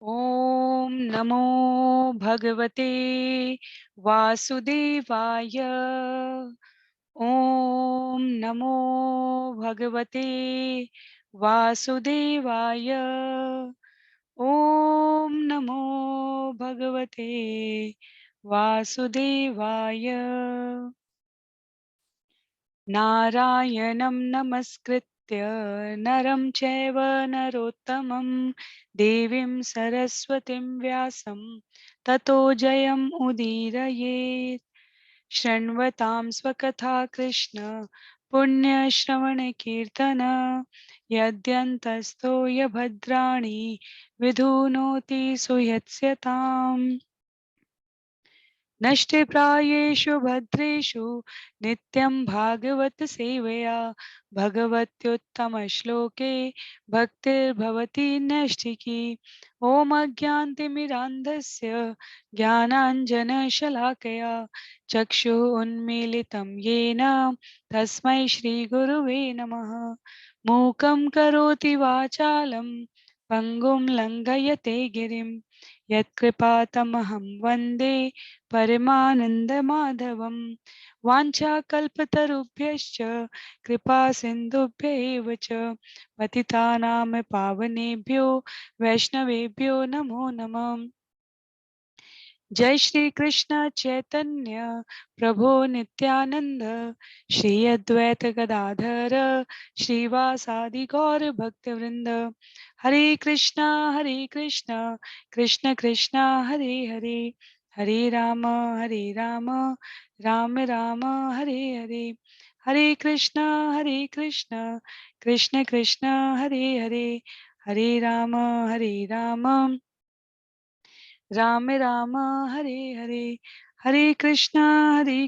ॐ नमो भगवते वासुदेवाय। ॐ नमो भगवते वासुदेवाय। ॐ नमो भगवते वासुदेवाय। नारायणं नमस्कृत्य नरं चैव नरोत्तमं देवीं सरस्वतीं व्यासं ततो जयम् उदीरयेत्। शृण्वतां स्वकथा कृष्ण पुण्यश्रवणकीर्तन यद्यन्तस्थो यभद्राणि विधुनोति सुयत्स्यताम्। नष्टप्रायेषु भद्रेषु नित्यं भागवत सेवया भगवत्युत्तमश्लोके भक्तिर्भवति नैष्ठिकी। ॐ अज्ञानतिमिरान्धस्य ज्ञानाञ्जनशलाकया चक्षुः उन्मीलितं येन तस्मै श्रीगुरुवे नमः। मूकं करोति वाचालं पङ्गुं लङ्घयते गिरिं यत्कृपातमहं वन्दे परमानन्दमाधवं। वाञ्छाकल्पतरुभ्यश्च कृपा सिन्धुभ्य एव च पतितानां पावनेभ्यो वैष्णवेभ्यो नमो नमः। जय श्री कृष्ण चैतन्य प्रभु नित्यानंद श्री अद्वैत गदाधर श्रीवासादि गौर भक्तवृंद। हरे कृष्णा कृष्ण कृष्णा हरे हरे, हरे राम राम राम हरे हरे। हरे कृष्णा कृष्ण कृष्ण हरे हरे, हरे राम राम राम हरे हरे। हरे कृष्णा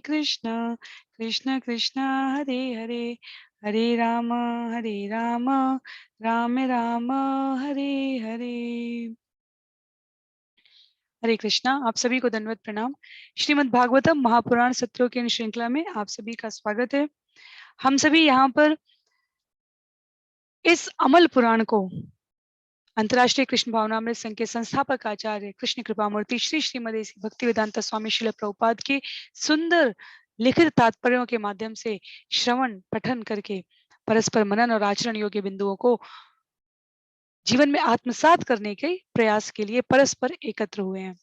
कृष्ण कृष्ण हरे हरे, हरे राम राम राम हरे हरे। हरे कृष्णा। आप सभी को दंडवत प्रणाम। श्रीमद् भागवतम महापुराण सत्रों की इन श्रृंखला में आप सभी का स्वागत है। हम सभी यहाँ पर इस अमल पुराण को अंतर्राष्ट्रीय कृष्ण भावनामृत संघ के संस्थापक आचार्य कृष्ण कृपामूर्ति श्री श्रीमदेसी भक्तिवेदांत स्वामी श्रील प्रभुपाद के सुंदर लिखित तात्पर्यों के माध्यम से श्रवण पठन करके परस्पर मनन और आचरण योग्य बिंदुओं को जीवन में आत्मसात करने के प्रयास के लिए परस्पर एकत्र हुए हैं।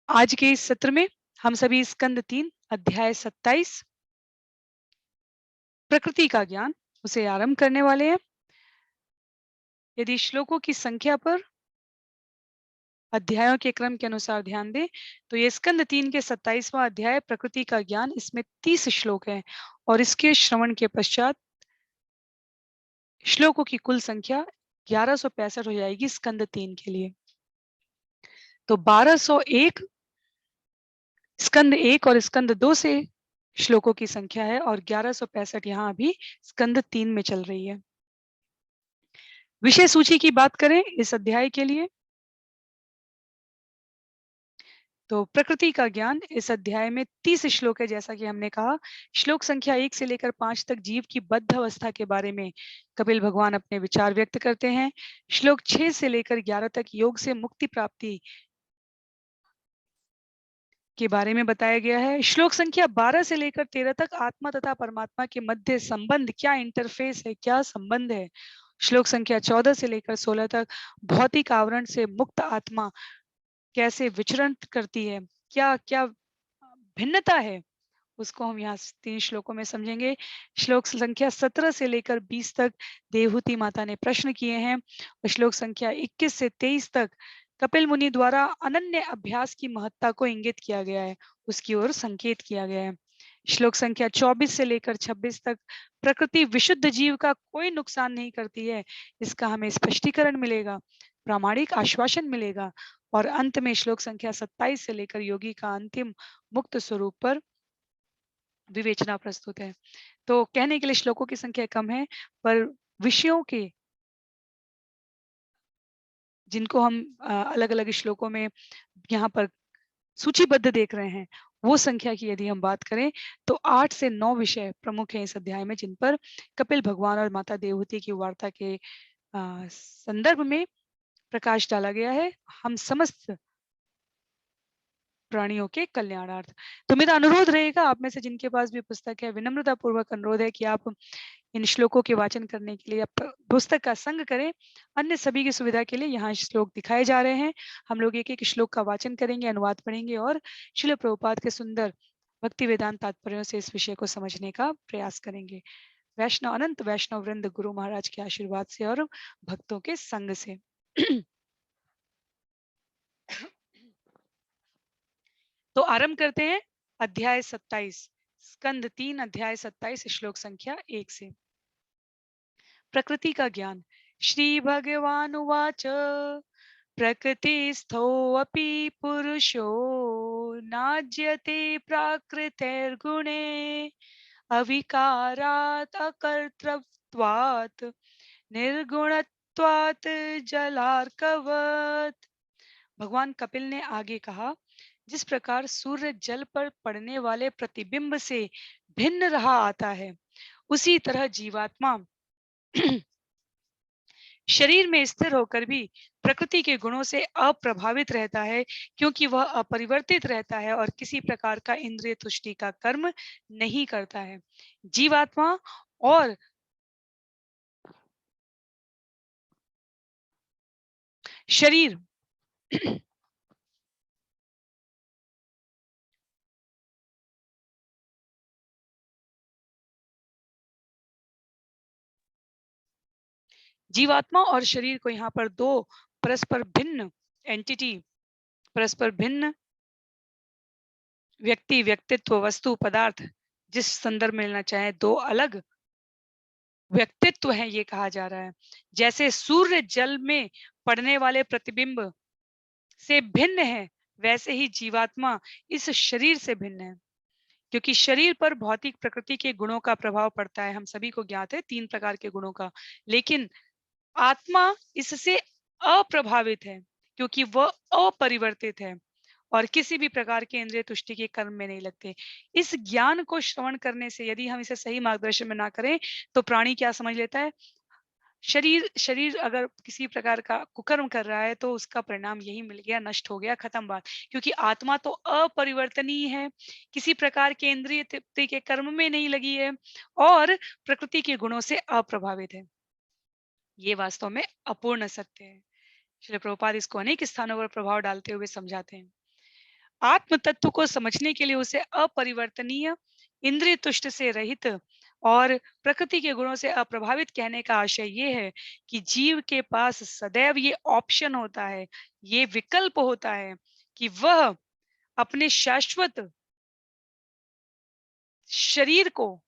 आज के इस सत्र में हम सभी स्कंद 3 अध्याय 27 प्रकृति का ज्ञान उसे आरंभ करने वाले हैं। यदि श्लोकों की संख्या पर अध्यायों के क्रम के अनुसार ध्यान दें तो ये स्कंद 3 के 27वां अध्याय प्रकृति का ज्ञान, इसमें 30 श्लोक हैं और इसके श्रवण के पश्चात श्लोकों की कुल संख्या 1165 हो जाएगी स्कंद 3 के लिए। तो 1201 स्कंद 1 और स्कंद 2 से श्लोकों की संख्या है और 1165 यहाँ अभी स्कंद 3 में चल रही है। विषय सूची की बात करें इस अध्याय के लिए तो प्रकृति का ज्ञान इस अध्याय में 30 श्लोक है। जैसा कि हमने कहा, श्लोक संख्या 1 से लेकर 5 तक जीव की बद्ध अवस्था के बारे में कपिल भगवान अपने विचार व्यक्त करते हैं। श्लोक 6 से लेकर 11 तक योग से मुक्ति प्राप्ति के बारे में बताया गया है। श्लोक संख्या 12 से लेकर 13 तक आत्मा तथा परमात्मा के मध्य संबंध, क्या इंटरफेस है, क्या संबंध है। श्लोक संख्या 14 से लेकर 16 तक भौतिक आवरण से मुक्त आत्मा कैसे विचरण करती है, क्या क्या भिन्नता है, उसको हम यहाँ 3 श्लोकों में समझेंगे। श्लोक संख्या 17 से लेकर 20 तक देवहूति माता ने प्रश्न किए हैं और श्लोक संख्या 21 से 23 तक कपिल मुनि द्वारा अनन्य अभ्यास की महत्ता को इंगित किया गया है, उसकी ओर संकेत किया गया है। श्लोक संख्या 24 से लेकर 26 तक प्रकृति विशुद्ध जीव का कोई नुकसान नहीं करती है, इसका हमें स्पष्टीकरण मिलेगा, प्रामाणिक आश्वासन मिलेगा और अंत में श्लोक संख्या 27 से लेकर योगी का अंतिम मुक्त स्वरूप पर विवेचना प्रस्तुत है। तो कहने के लिए श्लोकों की संख्या कम है पर विषयों के जिनको हम अलग अलग श्लोकों में यहाँ पर सूचीबद्ध देख रहे हैं, वो संख्या की यदि हम बात करें तो 8 से 9 विषय प्रमुख हैं इस अध्याय में, जिन पर कपिल भगवान और माता देवहूति की वार्ता के संदर्भ में प्रकाश डाला गया है, हम समस्त प्राणियों के कल्याणार्थ। तो मेरा अनुरोध रहेगा, आप में से जिनके पास भी पुस्तक है, विनम्रता पूर्वक अनुरोध है कि आप इन श्लोकों के वाचन करने के लिए आप पुस्तक का संग करें। अन्य सभी की सुविधा के लिए यहाँ श्लोक दिखाए जा रहे हैं। हम लोग एक एक श्लोक का वाचन करेंगे, अनुवाद पढ़ेंगे और श्रील प्रभुपाद के सुंदर भक्ति वेदांत तात्पर्यों से इस विषय को समझने का प्रयास करेंगे। वैष्णव अनंत वैष्णव वृंद गुरु महाराज के आशीर्वाद से और भक्तों के संग से। तो आरंभ करते हैं अध्याय 27, स्कंद 3 अध्याय 27 श्लोक संख्या 1 से। प्रकृति का ज्ञान। श्री भगवान उवाच प्रकृतिस्थोऽपि पुरुषो नाज्यते प्राकृतैर्गुणे अविकारात् अकर्तृत्वात् निर्गुणत्वात् जलार्कवत्। भगवान कपिल ने आगे कहा, जिस प्रकार सूर्य जल पर पड़ने वाले प्रतिबिंब से भिन्न रहा आता है, उसी तरह जीवात्मा शरीर में स्थिर होकर भी प्रकृति के गुणों से अप्रभावित रहता है, क्योंकि वह अपरिवर्तित रहता है और किसी प्रकार का इंद्रिय तुष्टि का कर्म नहीं करता है। जीवात्मा और शरीर जीवात्मा और शरीर को यहाँ पर दो परस्पर भिन्न एंटिटी, परस्पर भिन्न व्यक्ति, व्यक्तित्व, वस्तु, पदार्थ, जिस संदर्भ में लेना चाहे, दो अलग व्यक्तित्व है, ये कहा जा रहा है। जैसे सूर्य जल में पड़ने वाले प्रतिबिंब से भिन्न है, वैसे ही जीवात्मा इस शरीर से भिन्न है, क्योंकि शरीर पर भौतिक प्रकृति के गुणों का प्रभाव पड़ता है। हम सभी को ज्ञात है 3 प्रकार के गुणों का, लेकिन आत्मा इससे अप्रभावित है, क्योंकि वह अपरिवर्तित है और किसी भी प्रकार के इंद्रिय तुष्टि के कर्म में नहीं लगते। इस ज्ञान को श्रवण करने से यदि हम इसे सही मार्गदर्शन में ना करें, तो प्राणी क्या समझ लेता है, शरीर शरीर अगर किसी प्रकार का कुकर्म कर रहा है, तो उसका परिणाम यही मिल गया, नष्ट हो गया, खत्म बात। क्योंकि आत्मा तो अपरिवर्तनीय है, किसी प्रकार के इंद्रिय तृप्ति के कर्म में नहीं लगी है और प्रकृति के गुणों से अप्रभावित है। ये वास्तव में अपूर्ण सत्य है। श्रील प्रभुपाद इसको अनेक स्थानों पर प्रभाव डालते हुए समझाते हैं। आत्म तत्व को समझने के लिए उसे अपरिवर्तनीय, इंद्रिय तुष्ट से रहित और प्रकृति के गुणों से अप्रभावित कहने का आशय ये है कि जीव के पास सदैव ये ऑप्शन होता है, ये विकल्प होता है कि वह अपने शाश्वत शरीर को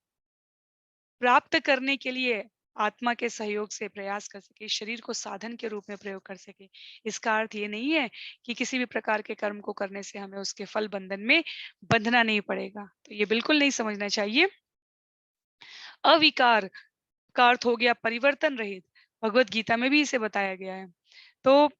प्राप्त करने के लिए आत्मा के सहयोग से प्रयास कर सके, शरीर को साधन के रूप में प्रयोग कर सके। इसका अर्थ ये नहीं है कि किसी भी प्रकार के कर्म को करने से हमें उसके फल बंधन में बंधना नहीं पड़ेगा, तो ये बिल्कुल नहीं समझना चाहिए। अविकार का अर्थ हो गया परिवर्तन रहित, भगवत गीता में भी इसे बताया गया है। तो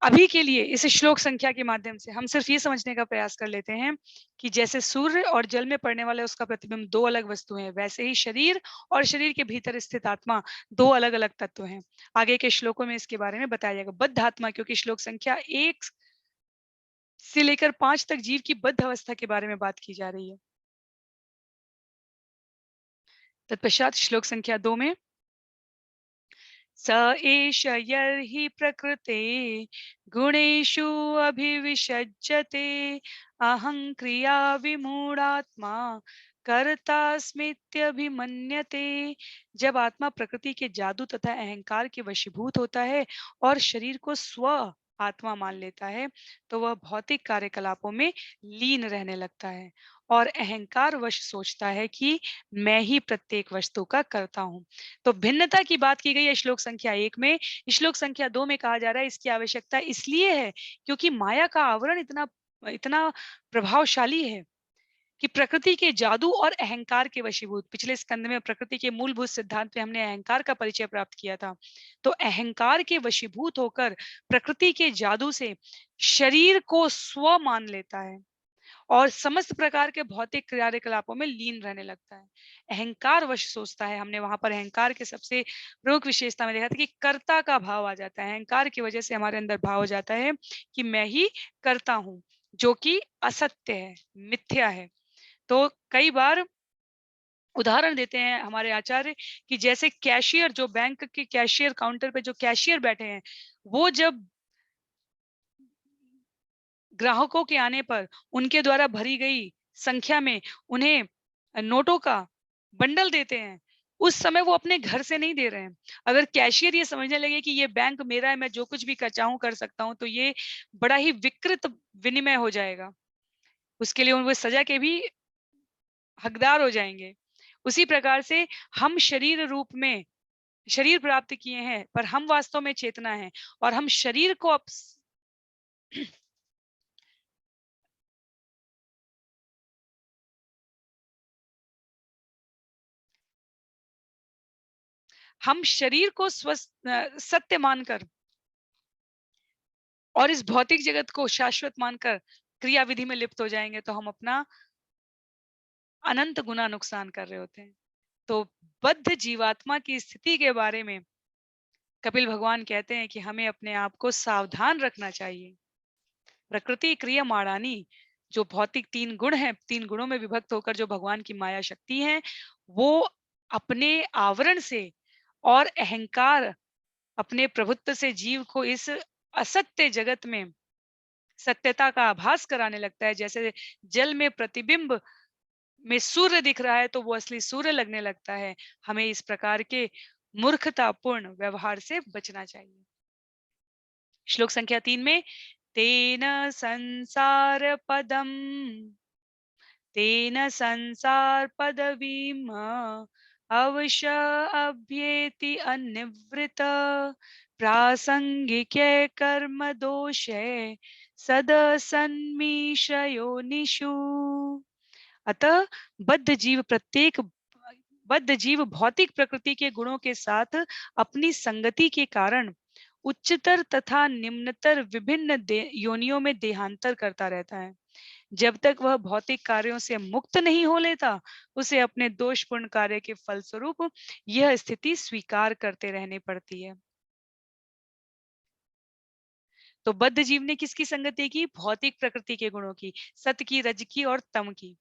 अभी के लिए इस श्लोक संख्या के माध्यम से हम सिर्फ ये समझने का प्रयास कर लेते हैं कि जैसे सूर्य और जल में पड़ने वाले उसका प्रतिबिंब दो अलग वस्तुएं हैं, वैसे ही शरीर और शरीर के भीतर स्थित आत्मा दो अलग अलग तत्व हैं। आगे के श्लोकों में इसके बारे में बताया जाएगा। बद्ध आत्मा, क्योंकि श्लोक संख्या 1 से लेकर 5 तक जीव की बद्ध अवस्था के बारे में बात की जा रही है। तत्पश्चात श्लोक संख्या 2 में स एष यर्हि प्रकृते गुणेषु अभिविषज्यते अहं क्रिया विमूढ़ात्मा कर्तास्मित्यभिमन्यते। जब आत्मा प्रकृति के जादू तथा अहंकार के वशीभूत होता है और शरीर को स्व आत्मा मान लेता है, तो वह भौतिक कार्यकलापों में लीन रहने लगता है और अहंकार वश सोचता है कि मैं ही प्रत्येक वस्तु का कर्ता हूँ। तो भिन्नता की बात की गई है श्लोक संख्या 1 में। श्लोक संख्या 2 में कहा जा रहा है इसकी आवश्यकता इसलिए है क्योंकि माया का आवरण इतना इतना प्रभावशाली है कि प्रकृति के जादू और अहंकार के वशीभूत। पिछले स्कंद में प्रकृति के मूलभूत सिद्धांत में हमने अहंकार का परिचय प्राप्त किया था। तो अहंकार के वशीभूत होकर प्रकृति के जादू से शरीर को स्व मान लेता है और समस्त प्रकार के भौतिक क्रियाकलापों में लीन रहने लगता है। अहंकार वश सोचता है। हमने वहां पर अहंकार के सबसे प्रमुख विशेषता में देखा था कि कर्ता का भाव आ जाता है। अहंकार की वजह से हमारे अंदर भाव हो जाता है कि मैं ही करता हूं, जो कि असत्य है, मिथ्या है। तो कई बार उदाहरण देते हैं हमारे आचार्य कि जैसे कैशियर, जो बैंक के कैशियर, काउंटर पे जो कैशियर बैठे हैं, वो जब ग्राहकों के आने पर उनके द्वारा भरी गई संख्या में उन्हें नोटों का बंडल देते हैं, उस समय वो अपने घर से नहीं दे रहे हैं। अगर कैशियर ये समझने लगे कि ये बैंक मेरा है, मैं जो कुछ भी चाहूं कर सकता हूं, तो ये बड़ा ही विकृत विनिमय हो जाएगा। उसके लिए वो सजा के भी हकदार हो जाएंगे। उसी प्रकार से हम शरीर रूप में शरीर प्राप्त किए हैं, पर हम वास्तव में चेतना है, और हम शरीर को हम शरीर को सत्य मानकर और इस भौतिक जगत को शाश्वत मानकर क्रिया विधि में लिप्त हो जाएंगे, तो हम अपना अनंत गुना नुकसान कर रहे होते हैं। तो बद्ध जीवात्मा की स्थिति के बारे में कपिल भगवान कहते हैं कि हमें अपने आप को सावधान रखना चाहिए। प्रकृति क्रिया माणानी, जो भौतिक तीन गुण हैं, तीन गुणों में विभक्त होकर जो भगवान की माया शक्ति है, वो अपने आवरण से और अहंकार, अपने प्रभुत्व से जीव को इस असत्य जगत में सत्यता का आभास कराने लगता है। जैसे जल में प्रतिबिंब में सूर्य दिख रहा है, तो वो असली सूर्य लगने लगता है। हमें इस प्रकार के मूर्खतापूर्ण व्यवहार से बचना चाहिए। श्लोक संख्या 3 में, तेन संसार पदम तेन संसार पदवीम अवश अभ्येति अनिवृत प्रासंगिक कर्म दोषे सद सन्मीशयो निषु। अतः बद्ध जीव भौतिक प्रकृति के गुणों के साथ अपनी संगति के कारण उच्चतर तथा निम्नतर विभिन्न योनियों में देहांतर करता रहता है। जब तक वह भौतिक कार्यों से मुक्त नहीं हो लेता, उसे अपने दोषपूर्ण कार्य के फलस्वरूप यह स्थिति स्वीकार करते रहने पड़ती है। तो बद्ध जीव ने किसकी संगति की? भौतिक प्रकृति के गुणों की, सत की, रज की और तम की।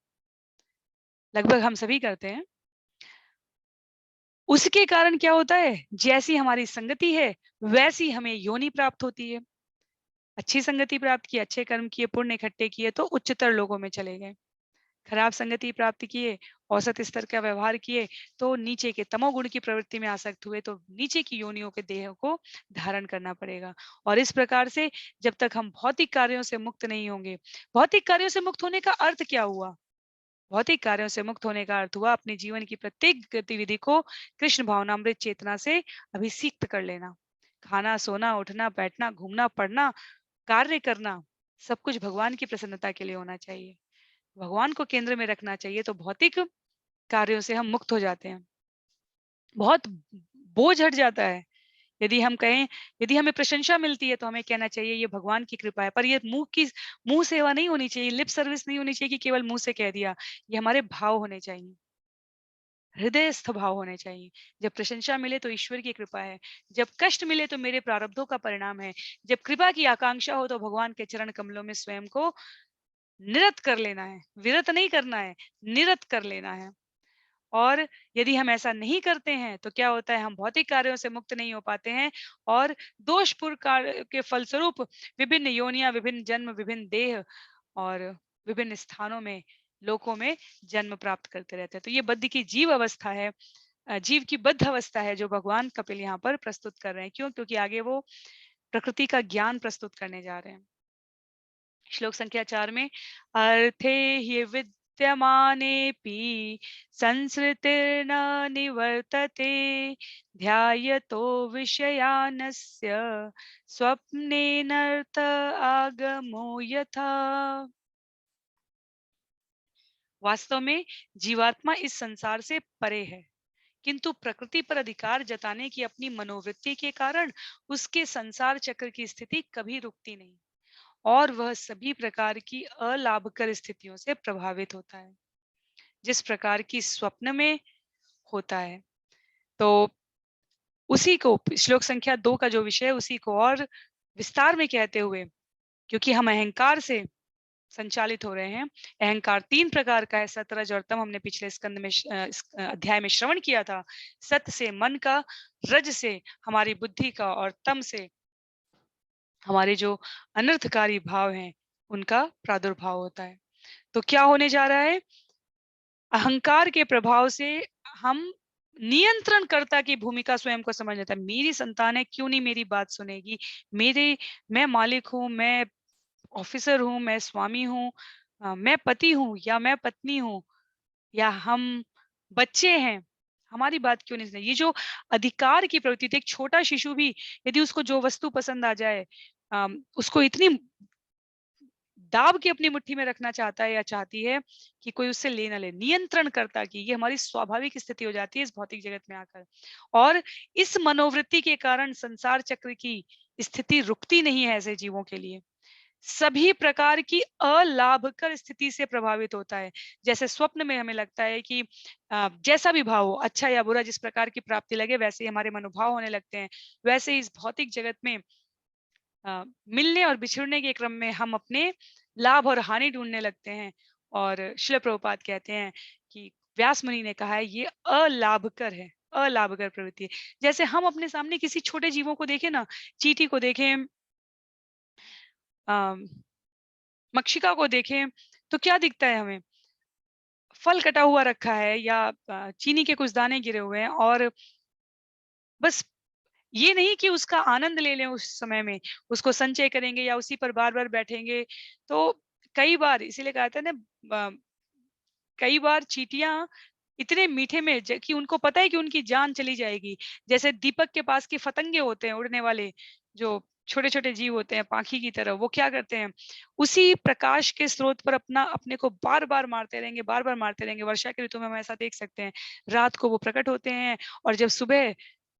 लगभग हम सभी करते हैं। उसके कारण क्या होता है? जैसी हमारी संगति है, वैसी हमें योनि प्राप्त होती है। अच्छी संगति प्राप्त की, अच्छे कर्म किए, पुण्य इकट्ठे किए, तो उच्चतर लोगों में चले गए। खराब संगति प्राप्त किए, औसत स्तर का व्यवहार किए, तो नीचे के तमोगुण की प्रवृत्ति में आसक्त हुए, तो नीचे की योनियों के देह को धारण करना पड़ेगा। और इस प्रकार से जब तक हम भौतिक कार्यों से मुक्त नहीं होंगे, भौतिक कार्यों से मुक्त होने का अर्थ क्या हुआ? भौतिक कार्यों से मुक्त होने का अर्थ हुआ अपने जीवन की प्रत्येक गतिविधि को कृष्ण भावनामृत चेतना से अभिषिक्त कर लेना। खाना, सोना, उठना, बैठना, घूमना, पढ़ना, कार्य करना, सब कुछ भगवान की प्रसन्नता के लिए होना चाहिए। भगवान को केंद्र में रखना चाहिए, तो भौतिक कार्यों से हम मुक्त हो जाते हैं। बहुत बोझ हट जाता है। यदि हम कहें, यदि हमें प्रशंसा मिलती है, तो हमें कहना चाहिए ये भगवान की कृपा है। पर ये मुंह सेवा नहीं होनी चाहिए, लिप सर्विस नहीं होनी चाहिए कि केवल मुंह से कह दिया। ये हमारे भाव होने चाहिए, हृदयस्थ भाव होने चाहिए। जब प्रशंसा मिले तो ईश्वर की कृपा है, जब कष्ट मिले तो मेरे प्रारब्धों का परिणाम है, जब कृपा की आकांक्षा हो तो भगवान के चरण कमलों में स्वयं को निरत कर लेना है। विरत नहीं करना है, निरत कर लेना है। और यदि हम ऐसा नहीं करते हैं, तो क्या होता है? हम भौतिक कार्यों से मुक्त नहीं हो पाते हैं, और दोषपूर्ण कार्य के फलस्वरूप विभिन्न योनियां, विभिन्न जन्म, विभिन्न देह और विभिन्न स्थानों में, लोकों में जन्म प्राप्त करते रहते हैं। तो ये बद्ध की जीव अवस्था है, जीव की बद्ध अवस्था है, जो भगवान कपिल यहाँ पर प्रस्तुत कर रहे हैं। क्यों? क्योंकि आगे वो प्रकृति का ज्ञान प्रस्तुत करने जा रहे हैं। श्लोक संख्या 4 में, अर्थे हि विद्यमानेऽपि संसृतिर्न निवर्तते ध्यायतो विषयानस्य स्वप्नेनर्थ आगमो यथा। वास्तव में जीवात्मा इस संसार से परे है, किंतु प्रकृति पर अधिकार जताने की अपनी मनोवृत्ति के कारण उसके संसार चक्र की स्थिति कभी रुकती नहीं। और वह सभी प्रकार की अलाभकर स्थितियों से प्रभावित होता है, जिस प्रकार की स्वप्न में होता है। तो उसी को श्लोक संख्या 2 का जो विषय है उसी को और विस्तार में कहते हुए, क्योंकि हम अहंकार से संचालित हो रहे हैं। अहंकार 3 प्रकार का है, सत, रज और तम। हमने पिछले स्कंद में इस अध्याय में श्रवण किया था। सत से मन का, रज से हमारी बुद्धि का और तम से हमारे जो अनर्थकारी भाव हैं, उनका प्रादुर्भाव होता है। तो क्या होने जा रहा है? अहंकार के प्रभाव से हम नियंत्रणकर्ता की भूमिका स्वयं को समझ लेता है। मेरी संतान है, क्यों नहीं मेरी बात सुनेगी? मैं मालिक हूँ, मैं ऑफिसर हूँ, मैं स्वामी हूँ, मैं पति हूँ या मैं पत्नी हूँ या हम बच्चे हैं, हमारी बात क्यों नहीं सुने? ये जो अधिकार की प्रवृत्ति थी, एक छोटा शिशु भी यदि उसको जो वस्तु पसंद आ जाए, उसको इतनी दाब के अपनी मुट्ठी में रखना चाहता है या चाहती है कि कोई उससे ले ना ले। नियंत्रणकर्ता की ये हमारी स्वाभाविक स्थिति हो जाती है इस भौतिक जगत में आकर। और इस मनोवृत्ति के कारण संसार चक्र की स्थिति रुकती नहीं है ऐसे जीवों के लिए। सभी प्रकार की अलाभकर स्थिति से प्रभावित होता है। जैसे स्वप्न में हमें लगता है कि जैसा भी भाव हो, अच्छा या बुरा, जिस प्रकार की प्राप्ति लगे वैसे ही हमारे मनोभाव होने लगते हैं। वैसे ही इस भौतिक जगत में मिलने और बिछड़ने के क्रम में हम अपने लाभ और हानि ढूंढने लगते हैं। और श्रील प्रभुपाद कहते हैं कि व्यास मुनि ने कहा है ये अलाभकर है, अलाभकर प्रवृत्ति है। जैसे हम अपने सामने किसी छोटे जीवों को देखें ना, चींटी को देखें, अ, मक्षिका को देखें, तो क्या दिखता है हमें? फल कटा हुआ रखा है या चीनी के कुछ दाने गिरे हुए हैं, और बस ये नहीं कि उसका आनंद ले लें उस समय में, उसको संचय करेंगे या उसी पर बार-बार बैठेंगे। तो कई बार इसीलिए कहा था ना, ब कई बार चींटियाँ इतने मीठे में कि उनको पता है कि उनकी जान चली जाएगी। जैसे दीपक के पास के फतंगे होते हैं उड़ने वाले, जो छोटे-छोटे जीव होते हैं पाखी की तरह, वो क्या करते हैं? उसी प्रकाश के स्रोत पर अपने को बार-बार मारते रहेंगे, बार-बार मारते रहेंगे। वर्षा के ऋतु में हम ऐसा देख सकते हैं। रात को वो प्रकट होते हैं और जब सुबह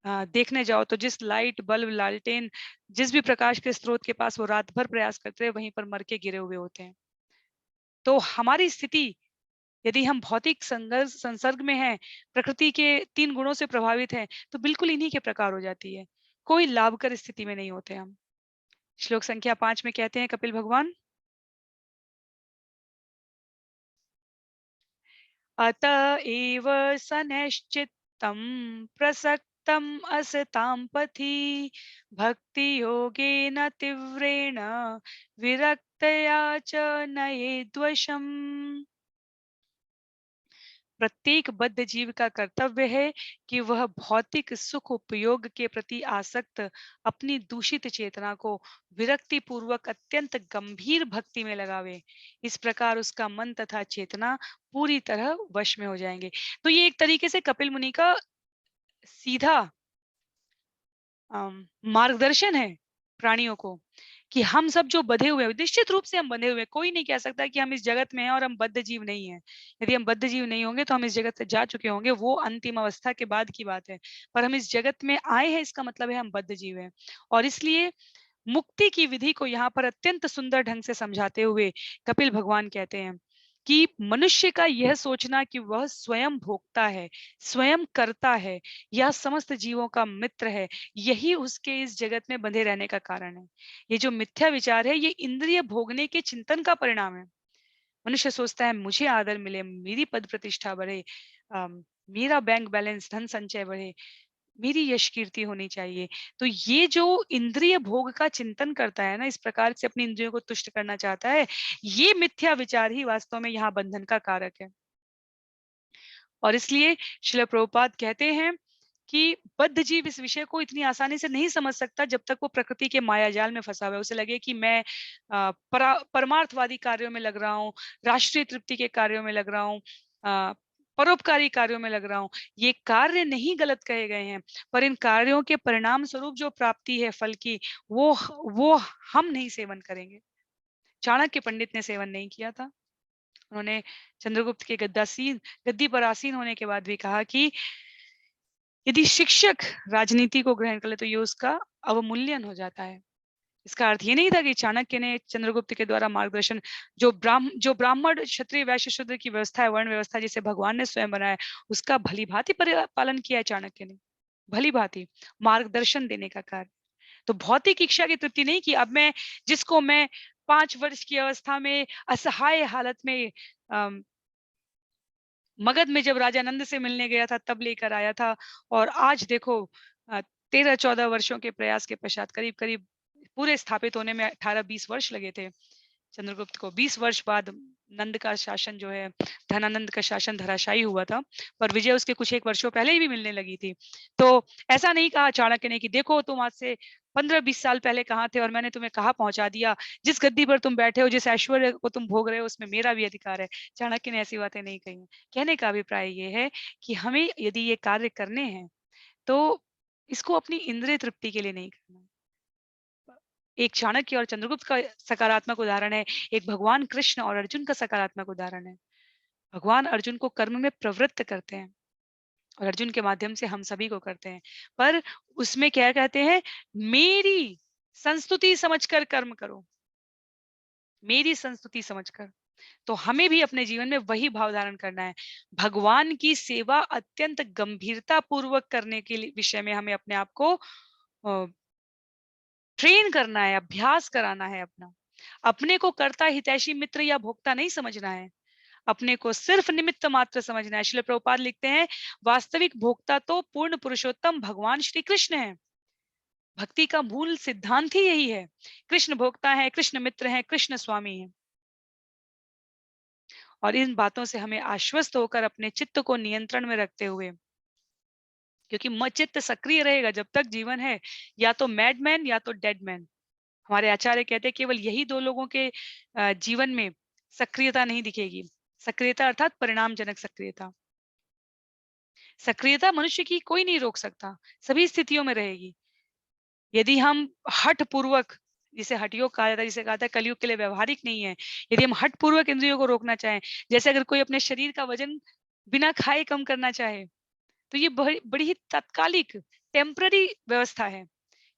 देखने जाओ तो जिस लाइट, बल्ब, लालटेन, जिस भी प्रकाश के स्रोत के पास वो रात भर प्रयास करते हैं, वहीं पर मर के गिरे हुए होते हैं। तो हमारी स्थिति, यदि हम भौतिक संसर्ग में हैं, प्रकृति के 3 गुणों से प्रभावित हैं, तो बिल्कुल इन्हीं के प्रकार हो जाती है। कोई लाभकर स्थिति में नहीं होते हम। श्लोक संख्या 5 में कहते हैं कपिल भगवान, अत एव सनश्चित्तं प्रसक्तम् असतां पथि भक्ति योगेन तीव्रेण विरक्तया च नयेद्वशम्। प्रत्येक बद्ध जीव का कर्तव्य है कि वह भौतिक सुख उपयोग के प्रति आसक्त अपनी दूषित चेतना को विरक्ति पूर्वक अत्यंत गंभीर भक्ति में लगावे। इस प्रकार उसका मन तथा चेतना पूरी तरह वश में हो जाएंगे। तो ये एक तरीके से कपिल मुनि का सीधा मार्गदर्शन है प्राणियों को, कि हम सब जो बंधे हुए हैं, निश्चित रूप से हम बंधे हुए हैं। कोई नहीं कह सकता कि हम इस जगत में हैं और हम बद्ध जीव नहीं हैं। यदि हम बद्ध जीव नहीं होंगे तो हम इस जगत से जा चुके होंगे, वो अंतिम अवस्था के बाद की बात है। पर हम इस जगत में आए हैं, इसका मतलब है हम बद्ध जीव हैं। और इसलिए मुक्ति की विधि को यहाँ पर अत्यंत सुंदर ढंग से समझाते हुए कपिल भगवान कहते हैं कि मनुष्य का यह सोचना कि वह स्वयं भोगता है, स्वयं करता है या समस्त जीवों का मित्र है, यही उसके इस जगत में बंधे रहने का कारण है। ये जो मिथ्या विचार है, ये इंद्रिय भोगने के चिंतन का परिणाम है। मनुष्य सोचता है मुझे आदर मिले, मेरी पद प्रतिष्ठा बढ़े, मेरा बैंक बैलेंस, धन संचय बढ़े, मेरी यश कीर्ति होनी चाहिए। तो ये जो इंद्रिय भोग का चिंतन करता है ना, इस प्रकार से अपनी इंद्रियों को तुष्ट करना चाहता है, ये मिथ्या विचार ही वास्तव में यहाँ बंधन का कारक है। और इसलिए श्रील प्रभुपाद कहते हैं कि बद्ध जीव इस विषय को इतनी आसानी से नहीं समझ सकता जब तक वो प्रकृति के मायाजाल में फंसा हुआ है। उसे लगे कि मैं परमार्थवादी कार्यों में लग रहा हूँ, राष्ट्रीय तृप्ति के कार्यों में लग रहा हूँ, परोपकारी कार्यों में लग रहा हूँ। ये कार्य नहीं गलत कहे गए हैं, पर इन कार्यों के परिणाम स्वरूप जो प्राप्ति है फल की, वो हम नहीं सेवन करेंगे। चाणक्य पंडित ने सेवन नहीं किया था। उन्होंने चंद्रगुप्त के गद्दी पर आसीन होने के बाद भी कहा कि यदि शिक्षक राजनीति को ग्रहण कर ले तो ये उसका अवमूल्यन हो जाता है। इसका अर्थ ये नहीं था कि चाणक्य ने चंद्रगुप्त के द्वारा मार्गदर्शन, जो ब्राह्मण क्षत्रिय वैश्य शूद्र की व्यवस्था है, वर्ण व्यवस्था जिसे भगवान ने स्वयं बनाया, उसका भली भांति पालन किया है चाणक्य ने, भली भांति मार्गदर्शन देने का कार्य। तो भौतिक इच्छा की तृप्ति नहीं कि अब मैं, जिसको मैं 5 वर्ष की अवस्था में असहाय हालत में मगध में जब राजा नंद से मिलने गया था तब लेकर आया था, और आज देखो 13-14 वर्षों के प्रयास के पश्चात करीब करीब पूरे स्थापित होने में 18-20 वर्ष लगे थे चंद्रगुप्त को। 20 वर्ष बाद नंद का शासन जो है, धनानंद का शासन धराशायी हुआ था, पर विजय उसके कुछ एक वर्षों पहले ही भी मिलने लगी थी। तो ऐसा नहीं कहा चाणक्य ने कि देखो तुम आज से 15-20 साल पहले कहाँ थे और मैंने तुम्हें कहाँ पहुंचा दिया, जिस गद्दी पर तुम बैठे हो, जिस ऐश्वर्य को तुम भोग रहे हो, उसमें मेरा भी अधिकार है। चाणक्य ने ऐसी बातें नहीं कही। कहने का अभिप्राय ये है कि हमें यदि ये कार्य करने हैं तो इसको अपनी इंद्रिय तृप्ति के लिए नहीं करना है। एक चाणक्य और चंद्रगुप्त का सकारात्मक उदाहरण है, एक भगवान कृष्ण और अर्जुन का सकारात्मक उदाहरण है। भगवान अर्जुन को कर्म में प्रवृत्त करते हैं और अर्जुन के माध्यम से हम सभी को करते हैं, पर उसमें क्या कहते हैं, मेरी संस्तुति समझकर कर्म करो, मेरी संस्तुति समझकर। तो हमें भी अपने जीवन में वही भाव धारण करना है। भगवान की सेवा अत्यंत गंभीरता पूर्वक करने के लिए विषय में हमें अपने आप को ट्रेन करना है, अभ्यास कराना है अपना। अपने को कर्ता हितैषी मित्र या भोक्ता नहीं समझना है, अपने को सिर्फ निमित्त मात्र समझना है। श्रील प्रभुपाद लिखते हैं, वास्तविक भोक्ता तो पूर्ण पुरुषोत्तम भगवान श्री कृष्ण है। भक्ति का मूल सिद्धांत ही यही है। कृष्ण भोक्ता है, कृष्ण मित्र है, कृष्ण स्वामी है। और इन बातों से हमें आश्वस्त होकर अपने चित्त को नियंत्रण में रखते हुए, क्योंकि चित्त सक्रिय रहेगा जब तक जीवन है, या तो मैडमैन या तो डेडमैन। हमारे आचार्य कहते हैं केवल यही दो लोगों के जीवन में सक्रियता नहीं दिखेगी। सक्रियता अर्थात परिणामजनक सक्रियता। सक्रियता मनुष्य की कोई नहीं रोक सकता, सभी स्थितियों में रहेगी। यदि हम हठ पूर्वक, जिसे हठयोग कहा जाता है, जिसे कहा जाता है कलयुग के लिए व्यवहारिक नहीं है, यदि हम हठ पूर्वक इंद्रियों को रोकना चाहें, जैसे अगर कोई अपने शरीर का वजन बिना खाए कम करना चाहे, तो ये बड़ी ही तात्कालिक टेम्पररी व्यवस्था है,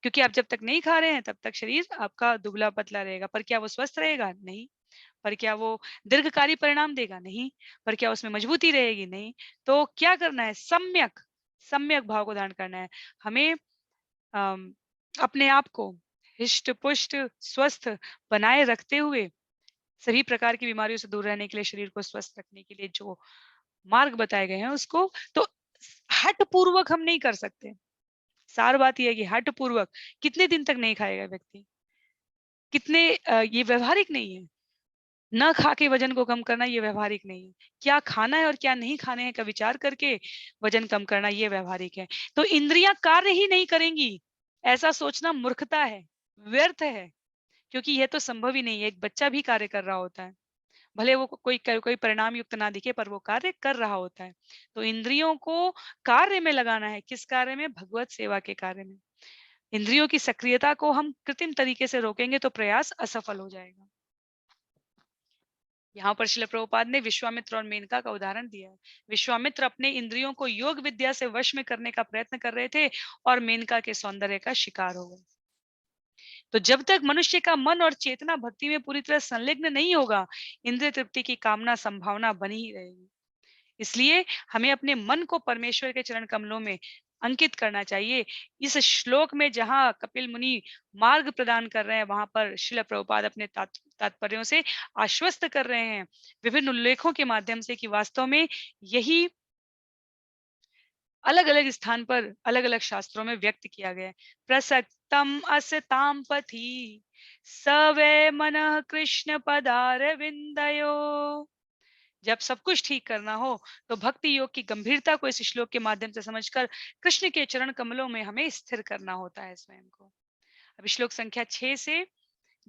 क्योंकि आप जब तक नहीं खा रहे हैं तब तक शरीर आपका दुबला पतला रहेगा, पर क्या वो स्वस्थ रहेगा? नहीं। पर क्या वो दीर्घकारी परिणाम देगा? नहीं। पर क्या उसमें मजबूती रहेगी? नहीं। तो क्या करना है? सम्यक सम्यक भाव को धारण करना है हमें। अपने आप को हिष्ट पुष्ट स्वस्थ बनाए रखते हुए सभी प्रकार की बीमारियों से दूर रहने के लिए, शरीर को स्वस्थ रखने के लिए जो मार्ग बताए गए हैं उसको तो हठ पूर्वक हम नहीं कर सकते। सार बात यह है कि हठ पूर्वक कितने दिन तक नहीं खाएगा व्यक्ति, कितने ये व्यवहारिक नहीं है। न खा के वजन को कम करना ये व्यवहारिक नहीं है। क्या खाना है और क्या नहीं खाने हैं का विचार करके वजन कम करना ये व्यवहारिक है। तो इंद्रियां कार्य ही नहीं करेंगी, ऐसा सोचना मूर्खता है, व्यर्थ है, क्योंकि यह तो संभव ही नहीं है। एक बच्चा भी कार्य कर रहा होता है, भले वो कोई परिणाम युक्त ना दिखे, पर वो कार्य कर रहा होता है। तो इंद्रियों को कार्य में लगाना है। किस कार्य में? भगवत सेवा के कार्य में। इंद्रियों की सक्रियता को हम कृत्रिम तरीके से रोकेंगे तो प्रयास असफल हो जाएगा। यहाँ पर श्रील प्रभुपाद ने विश्वामित्र और मेनका का उदाहरण दिया है। विश्वामित्र अपने इंद्रियों को योग विद्या से वश में करने का प्रयत्न कर रहे थे और मेनका के सौंदर्य का शिकार हो गए। तो जब तक मनुष्य का मन और चेतना भक्ति में पूरी तरह संलग्न नहीं होगा, इंद्रिय तृप्ति की कामना संभावना बनी ही रहेगी। इसलिए हमें अपने मन को परमेश्वर के चरण कमलों में अंकित करना चाहिए। इस श्लोक में जहां कपिल मुनि मार्ग प्रदान कर रहे हैं, वहां पर श्रील प्रभुपाद अपने तात्पर्यों से आश्वस्त कर रहे हैं विभिन्न उल्लेखों के माध्यम से कि वास्तव में यही अलग अलग स्थान पर अलग अलग शास्त्रों में व्यक्त किया गया है। प्रसक्तम असताम पथि सवे मन कृष्ण पदार विंदयो। जब सब कुछ ठीक करना हो तो भक्ति योग की गंभीरता को इस श्लोक के माध्यम से समझकर कृष्ण के चरण कमलों में हमें स्थिर करना होता है स्वयं को। अब श्लोक संख्या 6 से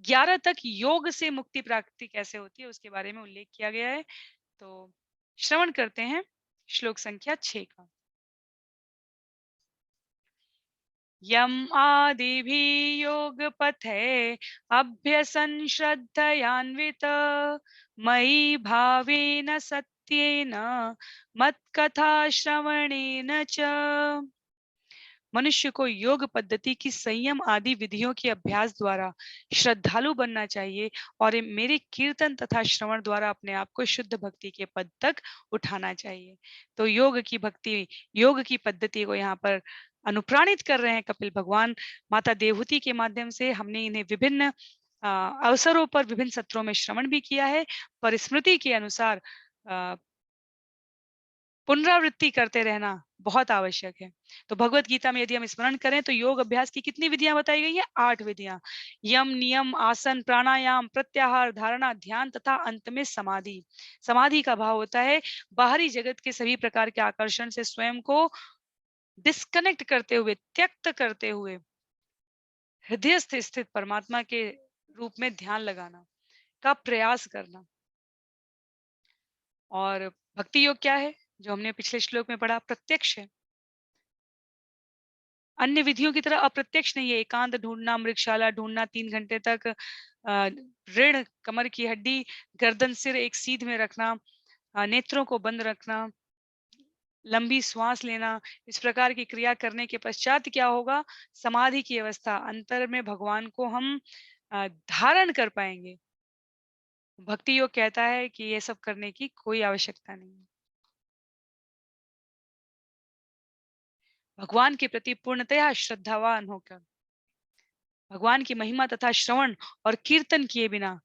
11 तक योग से मुक्ति प्राप्ति कैसे होती है उसके बारे में उल्लेख किया गया है। तो श्रवण करते हैं श्लोक संख्या 6 का। यम आदिभि योग पथे अभ्यसन श्रद्धयान्वित मयि भावेन सत्येन मत्कथा श्रवणेन च मनुष्य को योग पद्धति की संयम आदि विधियों के अभ्यास द्वारा श्रद्धालु बनना चाहिए और मेरे कीर्तन तथा श्रवण द्वारा अपने आप को शुद्ध भक्ति के पद तक उठाना चाहिए। तो योग की पद्धति को यहाँ पर अनुप्राणित कर रहे हैं कपिल भगवान माता देवहूति के माध्यम से। हमने इन्हें विभिन्न अवसरों पर विभिन्न सत्रों में श्रवण भी किया है। पर स्मृति के अनुसार पुनरावृत्ति करते रहना बहुत आवश्यक है। तो भगवत गीता में यदि हम स्मरण करें तो योग अभ्यास की कितनी विधियां बताई गई हैं? 8 विधियां। यम, नियम, आसन, प्राणायाम, प्रत्याहार, धारणा, ध्यान तथा अंत में समाधि। समाधि का भाव होता है बाहरी जगत के सभी प्रकार के आकर्षण से स्वयं को डिस्कनेक्ट करते हुए, त्यक्त करते हुए हृदयस्थ स्थित परमात्मा के रूप में ध्यान लगाना का प्रयास करना। और भक्ति योग क्या है? जो हमने पिछले श्लोक में पढ़ा, प्रत्यक्ष है। अन्य विधियों की तरह अप्रत्यक्ष नहीं है। एकांत ढूंढना, मृगशाला ढूंढना, 3 घंटे तक ऋण, कमर की हड्डी, गर्दन सिर एक सीध में रखना, नेत्रों को बंद रखना, लंबी श्वास लेना, इस प्रकार की क्रिया करने के पश्चात क्या होगा? समाधि की अवस्था, अंतर में भगवान को हम धारण कर पाएंगे। भक्ति योग कहता है कि ये सब करने की कोई आवश्यकता नहीं है। भगवान के प्रति पूर्णतया श्रद्धावान होकर भगवान की महिमा तथा श्रवण और कीर्तन किए बिना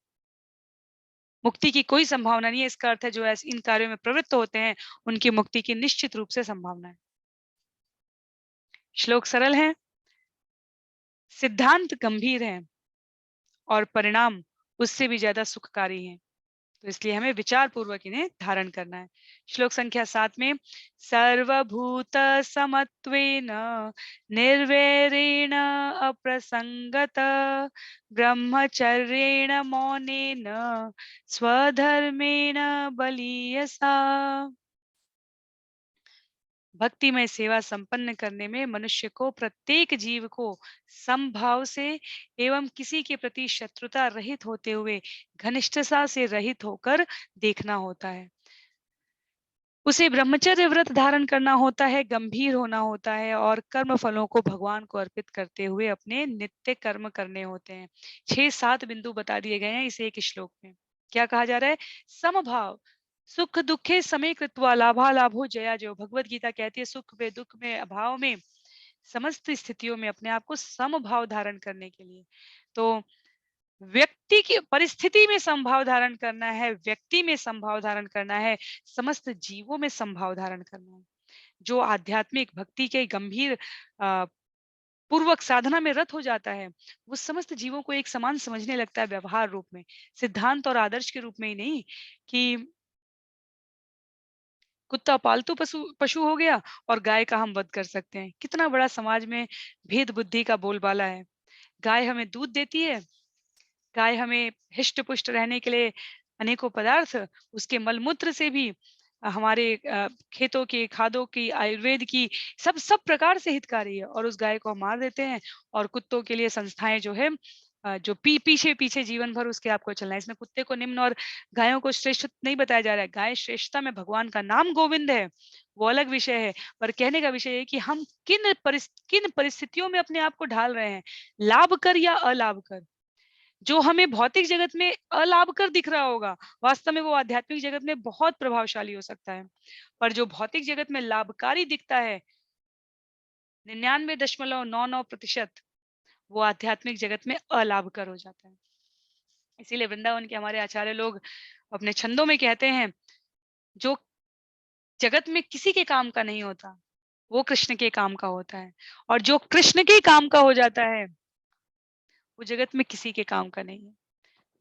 मुक्ति की कोई संभावना नहीं है। इसका अर्थ है जो ऐसे इन कार्यों में प्रवृत्त होते हैं उनकी मुक्ति की निश्चित रूप से संभावना है। श्लोक सरल है, सिद्धांत गंभीर है और परिणाम उससे भी ज्यादा सुखकारी है। तो इसलिए हमें विचार पूर्वक इन्हें धारण करना है। श्लोक संख्या 7 में, सर्वभूत समत्वेन निर्वैरेण अप्रसंगत ब्रह्मचर्येण मौनेन स्वधर्मेण बलीयसा। भक्तिमय सेवा संपन्न करने में मनुष्य को प्रत्येक जीव को समभाव से एवं किसी के प्रति शत्रुता रहित होते हुए घनिष्ठता से रहित होकर देखना होता है। उसे ब्रह्मचर्य व्रत धारण करना होता है, गंभीर होना होता है और कर्म फलों को भगवान को अर्पित करते हुए अपने नित्य कर्म करने होते हैं। 6-7 बिंदु बता दिए गए हैं इस एक श्लोक में। क्या कहा जा रहा है? समभाव, सुख दुखे समय कृत्वा लाभा लाभो जया जयो। भगवत गीता कहती है सुख में, दुख में, अभाव में, समस्त स्थितियों में अपने आप को समभाव धारण करने के लिए। तो व्यक्ति की परिस्थिति में संभाव धारण करना है, व्यक्ति में संभाव धारण करना है, समस्त जीवों में संभाव धारण करना है। जो आध्यात्मिक भक्ति के गंभीर पूर्वक साधना में रत हो जाता है, वो समस्त जीवों को एक समान समझने लगता है व्यवहार रूप में, सिद्धांत और आदर्श के रूप में ही नहीं कि कुत्ता पालतू पशु पशु हो गया और गाय का हम वध कर सकते हैं। कितना बड़ा समाज में भेद बुद्धि का बोलबाला है। गाय हमें दूध देती है, गाय हमें हिष्ट पुष्ट रहने के लिए अनेकों पदार्थ, उसके मलमूत्र से भी हमारे खेतों की खादों की, आयुर्वेद की, सब प्रकार से हितकारी है। और उस गाय को हम मार देते हैं और कुत्तों के लिए संस्थाएं जो है जो पीछे पीछे जीवन भर उसके आपको चलना है। इसमें कुत्ते को निम्न और गायों को श्रेष्ठ नहीं बताया जा रहा है। गाय श्रेष्ठता में भगवान का नाम गोविंद है, वो अलग विषय है। पर कहने का विषय है कि हम किन परिस्थितियों में अपने आप को ढाल रहे हैं, लाभ कर या अलाभ कर। जो हमें भौतिक जगत में अलाभकर दिख रहा होगा, वास्तव में वो आध्यात्मिक जगत में बहुत प्रभावशाली हो सकता है। पर जो भौतिक जगत में लाभकारी दिखता है 99.99%, वो आध्यात्मिक जगत में अलाभकर हो जाता है। इसीलिए वृंदावन के हमारे आचार्य लोग अपने छंदों में कहते हैं, जो जगत में किसी के काम का नहीं होता, वो कृष्ण के काम का होता है, और जो कृष्ण के काम का हो जाता है, वो जगत में किसी के काम का नहीं है।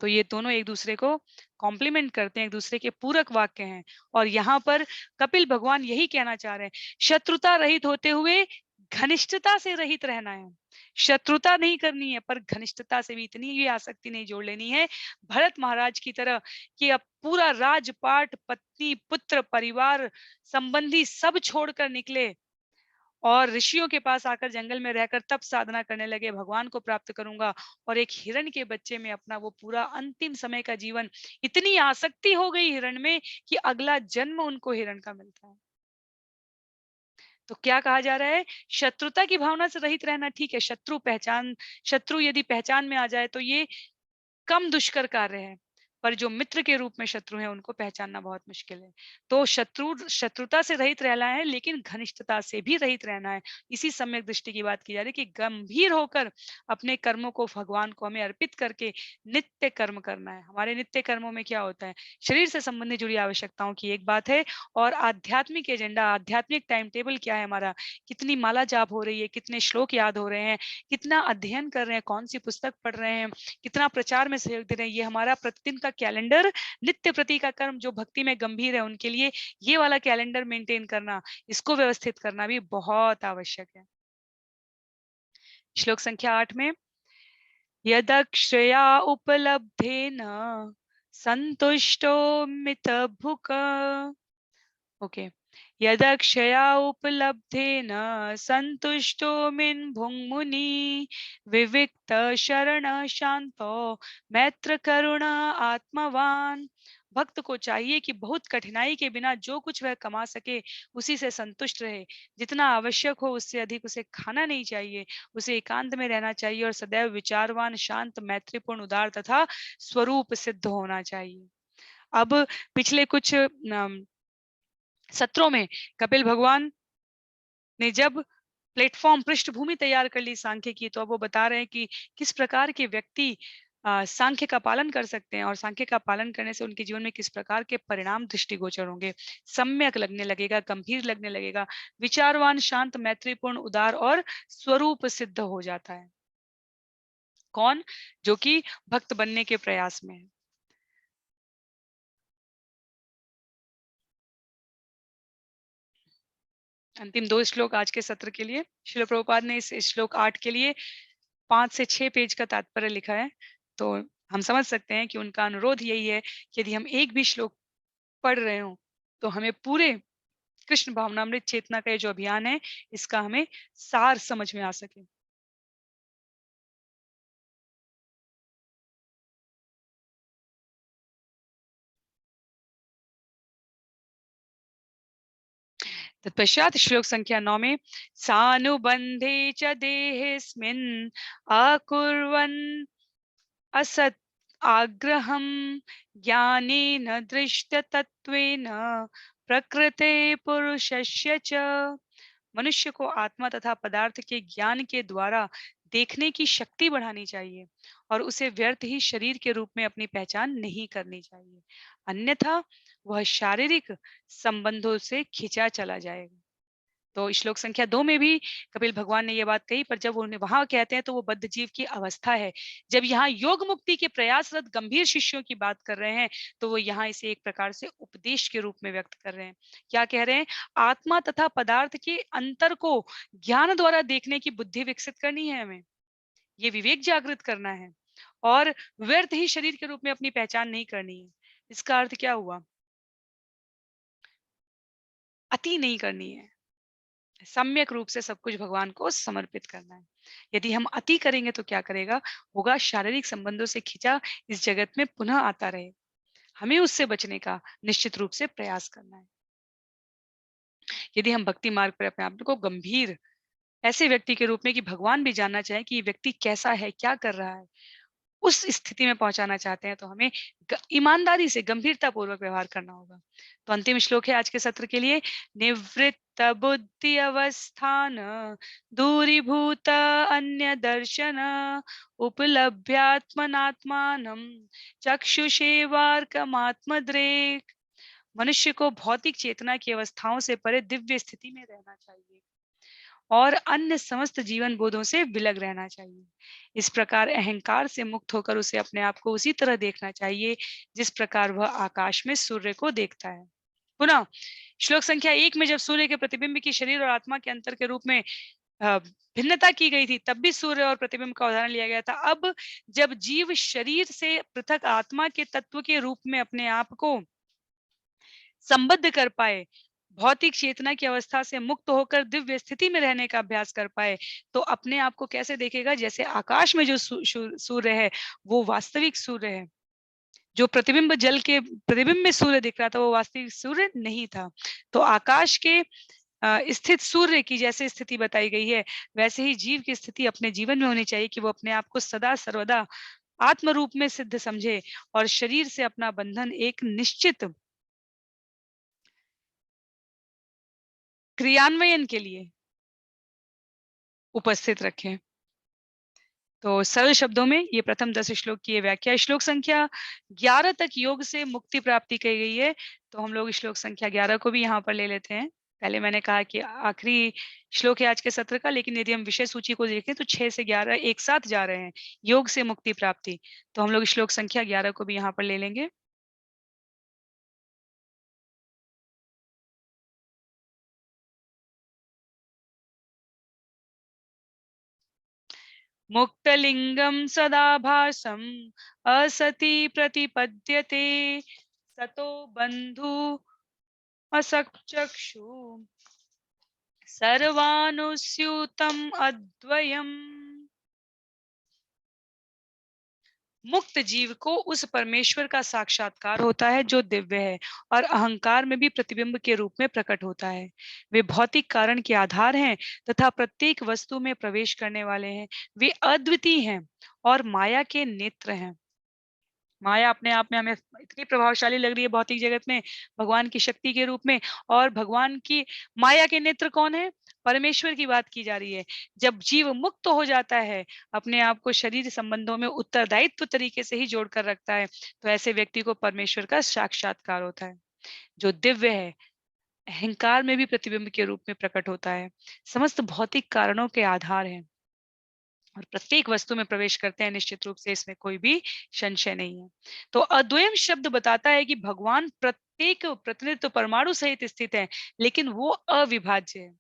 तो ये दोनों एक दूसरे को कॉम्प्लीमेंट करते हैं, एक दूसरे के पूरक वाक्य हैं। और यहाँ पर कपिल भगवान यही कहना चाह रहे हैं, शत्रुता रहित होते हुए घनिष्ठता से रहित रहना है। शत्रुता नहीं करनी है, पर घनिष्ठता से भी इतनी भी आसक्ति नहीं जोड़ लेनी है भरत महाराज की तरह कि अब पूरा राजपाट, पत्नी, पुत्र, परिवार, संबंधी सब छोड़कर निकले और ऋषियों के पास आकर जंगल में रहकर तप साधना करने लगे, भगवान को प्राप्त करूंगा। और एक हिरण के बच्चे में अपना वो पूरा अंतिम समय का जीवन, इतनी आसक्ति हो गई हिरण में कि अगला जन्म उनको हिरण का मिलता है। तो क्या कहा जा रहा है? शत्रुता की भावना से रहित रहना ठीक है, शत्रु यदि पहचान में आ जाए तो ये कम दुष्कर कार्य है, पर जो मित्र के रूप में शत्रु हैं उनको पहचानना बहुत मुश्किल है। तो शत्रुता से रहित रहना है, लेकिन घनिष्ठता से भी रहित रहना है। इसी सम्यक दृष्टि की बात की जा रही है कि गंभीर होकर अपने कर्मों को भगवान को हमें अर्पित करके नित्य कर्म करना है। हमारे नित्य कर्मों में क्या होता है? शरीर से संबंधित जुड़ी आवश्यकताओं की एक बात है, और आध्यात्मिक एजेंडा, आध्यात्मिक टाइम टेबल क्या है हमारा? कितनी माला जाप हो रही है, कितने श्लोक याद हो रहे हैं, कितना अध्ययन कर रहे हैं, कौन सी पुस्तक पढ़ रहे हैं, कितना प्रचार में सहयोग दे रहे हैं, ये हमारा प्रतिदिन का कैलेंडर, नित्य प्रति का कर्म जो भक्ति में गंभीर है उनके लिए ये वाला कैलेंडर मेंटेन करना, इसको व्यवस्थित करना भी बहुत आवश्यक है। श्लोक संख्या 8 में यदक्षया उपलब्धेन संतुष्टो मितभुक। ओके, यदक्षया उपलब्धेन संतुष्टो मिन भुङ्मुनि विविक्त शरण शांतो मैत्र करुण आत्मवान। भक्त को चाहिए कि बहुत कठिनाई के बिना जो कुछ वह कमा सके उसी से संतुष्ट रहे, जितना आवश्यक हो उससे अधिक उसे खाना नहीं चाहिए, उसे एकांत में रहना चाहिए और सदैव विचारवान, शांत, मैत्रीपूर्ण, उदार तथा स्वरूप सिद्ध होना चाहिए। अब पिछले कुछ सत्रों में कपिल भगवान ने जब प्लेटफॉर्म, पृष्ठभूमि तैयार कर ली सांख्य की, तो अब वो बता रहे हैं कि किस प्रकार के व्यक्ति सांख्य का पालन कर सकते हैं और सांख्य का पालन करने से उनके जीवन में किस प्रकार के परिणाम दृष्टिगोचर होंगे। सम्यक लगने लगेगा, गंभीर लगने लगेगा, विचारवान, शांत, मैत्रीपूर्ण, उदार और स्वरूप सिद्ध हो जाता है। कौन? जो कि भक्त बनने के प्रयास में है। अंतिम 2 श्लोक आज के सत्र के लिए। श्रील प्रभुपाद ने इस श्लोक 8 के लिए 5 से 6 पेज का तात्पर्य लिखा है। तो हम समझ सकते हैं कि उनका अनुरोध यही है कि यदि हम एक भी श्लोक पढ़ रहे हों, तो हमें पूरे कृष्ण भावनामृत चेतना का ये जो अभियान है, इसका हमें सार समझ में आ सके। तत्पश्चात श्लोक संख्या 9 में सानुबंधे च देहेस्मिन् अकुर्वन् असत् आग्रहं ज्ञानेन दृष्टतत्त्वेन प्रकृते पुरुषस्य च। मनुष्य को आत्मा तथा पदार्थ के ज्ञान के द्वारा देखने की शक्ति बढ़ानी चाहिए और उसे व्यर्थ ही शरीर के रूप में अपनी पहचान नहीं करनी चाहिए, अन्यथा वह शारीरिक संबंधों से खिंचा चला जाएगा। तो श्लोक संख्या 2 में भी कपिल भगवान ने ये बात कही, पर जब उन्हें वहां कहते हैं तो वो बद्ध जीव की अवस्था है। जब यहाँ योग मुक्ति के प्रयासरत गंभीर शिष्यों की बात कर रहे हैं, तो वो यहाँ इसे एक प्रकार से उपदेश के रूप में व्यक्त कर रहे हैं। क्या कह रहे हैं? आत्मा तथा पदार्थ के अंतर को ज्ञान द्वारा देखने की बुद्धि विकसित करनी है हमें, ये विवेक जागृत करना है और व्यर्थ ही शरीर के रूप में अपनी पहचान नहीं करनी है। इसका अर्थ क्या हुआ? अति नहीं करनी है, सम्यक रूप से सब कुछ भगवान को समर्पित करना है। यदि हम अति करेंगे तो क्या करेगा? होगा शारीरिक संबंधों से खिंचा इस जगत में पुनः आता रहे। हमें उससे बचने का निश्चित रूप से प्रयास करना है। यदि हम भक्ति मार्ग पर अपने आप को गंभीर ऐसे व्यक्ति के रूप में कि भगवान भी जानना चाहे कि ये व्यक्ति कैसा है, क्या कर रहा है, उस स्थिति में पहुंचाना चाहते हैं, तो हमें ईमानदारी से गंभीरता पूर्वक व्यवहार करना होगा। तो अंतिम श्लोक है आज के सत्र के लिए, निवृत्त बुद्धि अवस्थान दूरीभूत अन्य दर्शन उपलभ्यात्मनात्मानं चक्षुषेवार्कमात्मद्रेक। मनुष्य को भौतिक चेतना की अवस्थाओं से परे दिव्य स्थिति में रहना चाहिए और अन्य समस्त जीवन बोधों से विलग रहना चाहिए। इस प्रकार अहंकार से मुक्त होकर उसे अपने आप को उसी तरह देखना चाहिए जिस प्रकार वह आकाश में सूर्य को देखता है। पुनः श्लोक संख्या 1 में जब सूर्य के प्रतिबिंब की शरीर और आत्मा के अंतर के रूप में भिन्नता की गई थी, तब भी सूर्य और प्रतिबिंब का उदाहरण लिया गया था। अब जब जीव शरीर से पृथक आत्मा के तत्व के रूप में अपने आप को संबद्ध कर पाए, भौतिक चेतना की अवस्था से मुक्त होकर दिव्य स्थिति में रहने का अभ्यास कर पाए, तो अपने आप को कैसे देखेगा? जैसे आकाश में जो सूर्य है, वो वास्तविक सूर्य है। जो प्रतिबिंब जल के प्रतिबिंब में सूर्य दिख रहा था, वो वास्तविक सूर्य नहीं था। तो आकाश के स्थित सूर्य की जैसे स्थिति बताई गई है, वैसे ही जीव की स्थिति अपने जीवन में होनी चाहिए कि वो अपने आप को सदा सर्वदा आत्म रूप में सिद्ध समझे और शरीर से अपना बंधन एक निश्चित क्रियान्वयन के लिए उपस्थित रखें। तो सरल शब्दों में ये प्रथम 10 श्लोक की ये व्याख्या। श्लोक संख्या 11 तक योग से मुक्ति प्राप्ति कही गई है, तो हम लोग श्लोक संख्या 11 को भी यहाँ पर ले लेते हैं। पहले मैंने कहा कि आखिरी श्लोक है आज के सत्र का, लेकिन यदि हम विषय सूची को देखें तो 6 से 11 एक साथ जा रहे हैं, योग से मुक्ति प्राप्ति। तो हम लोग श्लोक संख्या 11 को भी यहाँ पर ले लेंगे। मुक्तलिंगम सदाभासम असति प्रतिपद्यते सतो बंधु असक्चक्षु सर्वानुस्यूतम अद्वयम्। मुक्त जीव को उस परमेश्वर का साक्षात्कार होता है जो दिव्य है और अहंकार में भी प्रतिबिंब के रूप में प्रकट होता है। वे भौतिक कारण के आधार हैं तथा प्रत्येक वस्तु में प्रवेश करने वाले हैं। वे अद्वितीय हैं और माया के नेत्र हैं। माया अपने आप में हमें इतनी प्रभावशाली लग रही है भौतिक जगत में, भगवान की शक्ति के रूप में, और भगवान की माया के नेत्र कौन है? परमेश्वर की बात की जा रही है। जब जीव मुक्त हो जाता है, अपने आप को शरीर संबंधों में उत्तरदायित्व तरीके से ही जोड़कर रखता है, तो ऐसे व्यक्ति को परमेश्वर का साक्षात्कार होता है जो दिव्य है, अहंकार में भी प्रतिबिंब के रूप में प्रकट होता है, समस्त भौतिक कारणों के आधार है और प्रत्येक वस्तु में प्रवेश करते हैं निश्चित रूप से, इसमें कोई भी संशय नहीं है। तो अद्वयम शब्द बताता है कि भगवान प्रत्येक प्रतिनिधित्व परमाणु सहित स्थित है, लेकिन वो अविभाज्य है।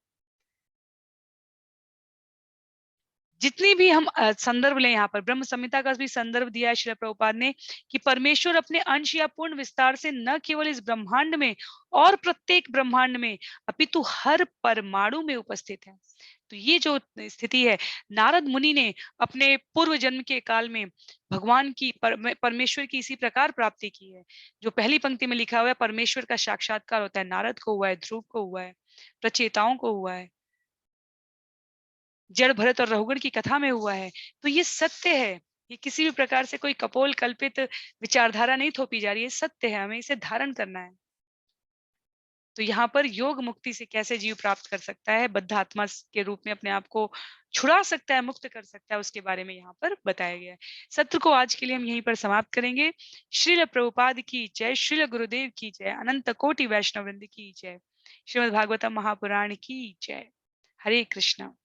जितनी भी हम संदर्भ लें, यहाँ पर ब्रह्म संहिता का भी संदर्भ दिया है श्रील प्रभुपाद ने कि परमेश्वर अपने अंश या पूर्ण विस्तार से न केवल इस ब्रह्मांड में और प्रत्येक ब्रह्मांड में अपितु हर परमाणु में उपस्थित है। तो ये जो स्थिति है, नारद मुनि ने अपने पूर्व जन्म के काल में भगवान की परमेश्वर की इसी प्रकार प्राप्ति की है। जो पहली पंक्ति में लिखा हुआ है, परमेश्वर का साक्षात्कार होता है, नारद को हुआ है, ध्रुव को हुआ है, प्रचेताओं को हुआ है, जड़ भरत और रहुगण की कथा में हुआ है। तो ये सत्य है, ये किसी भी प्रकार से कोई कपोल कल्पित विचारधारा नहीं थोपी जा रही है, सत्य है, हमें इसे धारण करना है। तो यहाँ पर योग मुक्ति से कैसे जीव प्राप्त कर सकता है, बद्ध आत्मा के रूप में अपने आप को छुड़ा सकता है, मुक्त कर सकता है, उसके बारे में यहाँ पर बताया गया है। सत्र को आज के लिए हम यहीं पर समाप्त करेंगे। श्रील प्रभुपाद की जय, श्रील गुरुदेव की जय, अनंत कोटि वैष्णव वृंद की जय, श्रीमद् भागवतम महापुराण की जय। हरे कृष्णा।